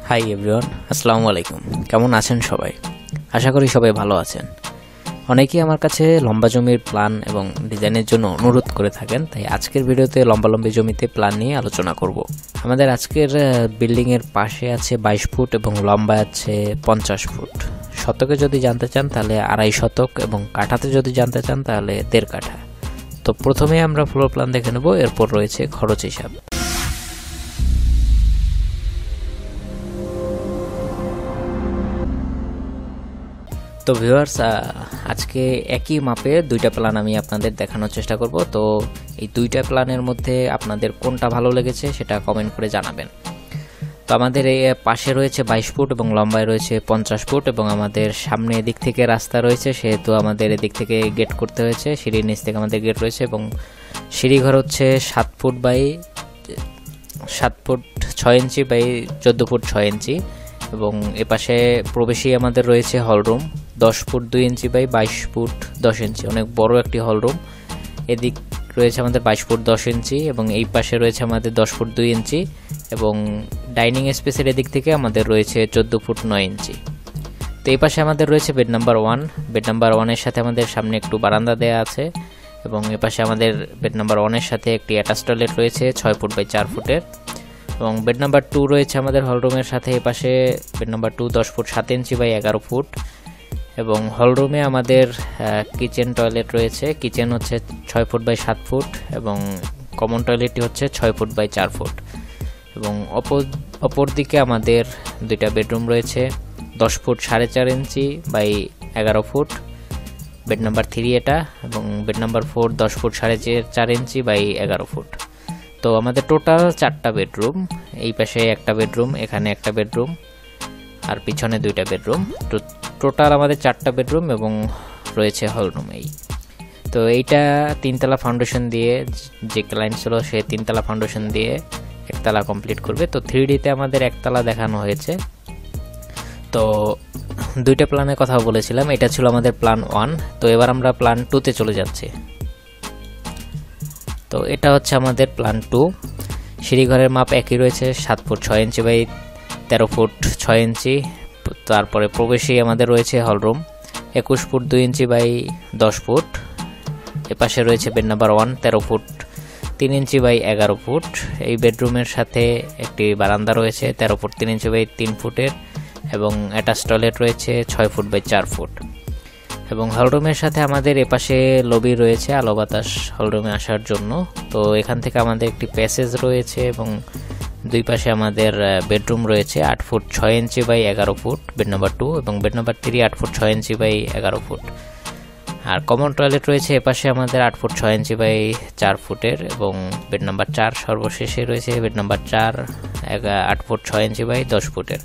Hi everyone, আসসালামু আলাইকুম। কেমন আছেন সবাই? আশা করি সবাই ভালো আছেন। অনেকেই আমার কাছে লম্বা জমির প্ল্যান এবং ডিজাইনের জন্য অনুরোধ করে থাকেন, তাই আজকের ভিডিওতে লম্বি জমিতে প্ল্যান নিয়ে আলোচনা করব। আমাদের আজকের বিল্ডিংয়ের পাশে আছে 22 ফুট এবং লম্বা আছে 50 ফুট। শতকে যদি জানতে চান তাহলে 2.5 শতক এবং কাঠাতে যদি জানতে চান তাহলে 1.5 কাঠা। তো প্রথমে আমরা ফ্লোর প্ল্যান দেখে নেব, এরপর রয়েছে খরচ হিসাব। তো ভিউয়ার্স, আজকে একই মাপে দুইটা প্ল্যান আমি আপনাদের দেখানোর চেষ্টা করব। তো এই দুইটা প্ল্যানের মধ্যে আপনাদের কোনটা ভালো লেগেছে সেটা কমেন্ট করে জানাবেন। তো আমাদের এই পাশে রয়েছে 22 ফুট এবং লম্বায় রয়েছে 50 ফুট এবং আমাদের সামনে এদিক থেকে রাস্তা রয়েছে, সেহেতু আমাদের এদিক থেকে গেট করতে হয়েছে। সিঁড়ির নিচ থেকে আমাদের গেট রয়েছে এবং সিঁড়িঘর হচ্ছে 7 foot by 7 foot 6 inch by 14 foot 6 inch এবং এপাশে প্রবেশেই আমাদের রয়েছে hall room 10 foot 2 inch by 22 foot 10 inch, অনেক বড় একটি হলরুম। এদিক রয়েছে আমাদের 22 ফুট 10 ইঞ্চি এবং এই পাশে রয়েছে আমাদের 10 ফুট 2 ইঞ্চি এবং ডাইনিং স্পেসের এদিক থেকে আমাদের রয়েছে 14 ফুট 9 ইঞ্চি। তো এই পাশে আমাদের রয়েছে বেড নাম্বার 1। বেড নাম্বার 1-এর সাথে আমাদের সামনে একটু বারান্দা দেওয়া আছে এবং এ পাশে আমাদের বেড নাম্বার 1-এর সাথে একটি অ্যাটাচ টয়লেট রয়েছে 6 ফুট বাই 4 ফুটের এবং বেড নাম্বার 2 রয়েছে আমাদের হলরুমের সাথে। এ পাশে bed number 2 10 foot 7 inch by 11 foot এবং হলরুমে আমাদের কিচেন টয়লেট রয়েছে। কিচেন হচ্ছে 6 ফুট বাই 7 ফুট এবং কমন টয়লেটটি হচ্ছে 6 ফুট বাই 4 ফুট এবং অপর দিকে আমাদের দুইটা বেডরুম রয়েছে 10 foot 4.5 inch by 11 foot, bed number 3 এটা, এবং bed number 4 10 foot 4.5 inch by 11 foot. তো আমাদের টোটাল 4টা বেডরুম, এই পাশে একটা বেডরুম, এখানে একটা বেডরুম আর পিছনে 2টা বেডরুম। তো টোটাল আমাদের 4টা বেডরুম এবং রয়েছে হলরুম। তো এইটা 3তলা ফাউন্ডেশন দিয়ে, যে ক্লায়েন্ট ছিল সে 3তলা ফাউন্ডেশন দিয়ে একতলা কমপ্লিট করবে। তো 3Dতে আমাদের একতলা দেখানো হয়েছে। তো দুইটা প্ল্যানের কথা বলেছিলাম, এটা ছিল আমাদের প্ল্যান 1। তো এবার আমরা প্ল্যান 2তে চলে যাচ্ছি। তো এটা হচ্ছে আমাদের প্ল্যান 2। সিঁড়িঘরের মাপ একই রয়েছে 7 foot 6 inch by 13 foot 6 inch. তারপরে প্রবেশেই আমাদের রয়েছে hall room 21 foot 2 inch by 10 foot. এপাশে রয়েছে bed number 1 13 foot 3 inch by 11 foot. এই বেডরুমের সাথে একটি বারান্দা রয়েছে 13 ফুট 3 ইঞ্চি বাই 3 ফুটের এবং অ্যাটাচ টয়লেট রয়েছে 6 ফুট বাই 4 ফুট এবং হলরুমের সাথে আমাদের এপাশে লবি রয়েছে আলো বাতাস হলরুমে আসার জন্য। তো এখান থেকে আমাদের একটি প্যাসেজ রয়েছে এবং দুই পাশে আমাদের বেডরুম রয়েছে 8 foot 6 inch by 11 foot bed number 2 এবং bed number 3 8 foot 6 inch by 11 foot আর কমন টয়লেট রয়েছে এপাশে আমাদের 8 ফুট 6 ইঞ্চি বাই 4 ফুটের এবং বেড নাম্বার 4 সর্বশেষে রয়েছে bed number 4 8 foot 6 inch by 10 ফুটের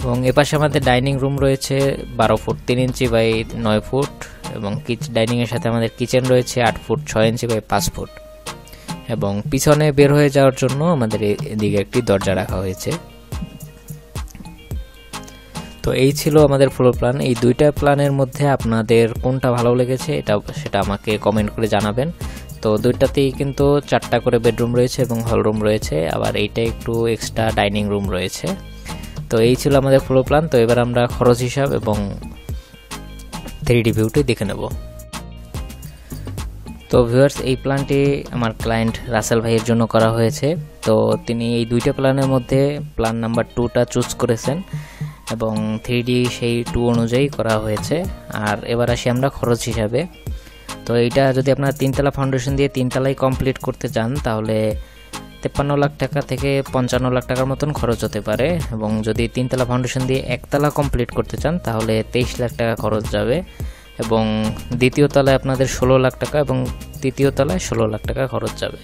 এবং এপাশে আমাদের ডাইনিং রুম রয়েছে 12 ফুট 3 ইঞ্চি বাই 9 ফুট এবং ডাইনিং এর সাথে আমাদের কিচেন রয়েছে 8 ফুট 6 ইঞ্চি বাই 5 ফুট এবং পিছনে বের হয়ে যাওয়ার জন্য আমাদের এদিকে একটি দরজা রাখা হয়েছে। তো এই ছিল আমাদের ফ্লোর প্ল্যান। এই দুইটা প্ল্যানের মধ্যে আপনাদের কোনটা ভালো লেগেছে সেটা আমাকে কমেন্ট করে জানাবেন। তো দুইটাতেই কিন্তু 4টা করে বেডরুম রয়েছে এবং হলরুম রয়েছে, আবার এইটা একটু এক্সট্রা ডাইনিং রুম রয়েছে। তো এই ছিল আমাদের ফ্লোর প্ল্যান। তো এবার আমরা খরচ হিসাব এবং 3D ভিউটি দেখে নেব। তো ভিউয়ার্স, এই প্ল্যানটি আমার ক্লায়েন্ট রাসেল ভাইয়ের জন্য করা হয়েছে। তো তিনি এই দুইটা প্ল্যানের মধ্যে প্ল্যান নাম্বার 2টা চুজ করেছেন এবং 3D সেই 2 অনুযায়ী করা হয়েছে। আর এবার আসি আমরা খরচ হিসাবে। তো এইটা যদি আপনারা 3তলা ফাউন্ডেশন দিয়ে 3তলাই কমপ্লিট করতে চান তাহলে 53 লাখ টাকা থেকে 55 লাখ টাকার মতন খরচ হতে পারে এবং যদি 3তলা ফাউন্ডেশন দিয়ে একতলা কমপ্লিট করতে চান তাহলে 23 লাখ টাকা খরচ যাবে এবং দ্বিতীয় তলায় আপনাদের 16 লাখ টাকা এবং তৃতীয় তলায় 16 লাখ টাকা খরচ যাবে।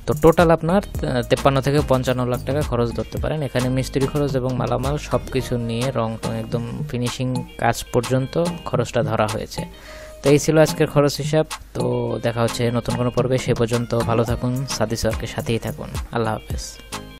তো টোটাল আপনার 53 থেকে 55 লাখ টাকা খরচ ধরতে পারেন। এখানে মিস্ত্রি খরচ এবং মালামাল সব কিছু নিয়ে রং টং একদম ফিনিশিং কাজ পর্যন্ত খরচটা ধরা হয়েছে। তো এই ছিল আজকের খরচ হিসাব। তো দেখা হচ্ছে নতুন কোনো পর্বে, সে পর্যন্ত ভালো থাকুন, সাদিস ওয়ার্কের সাথেই থাকুন। আল্লাহ হাফেজ।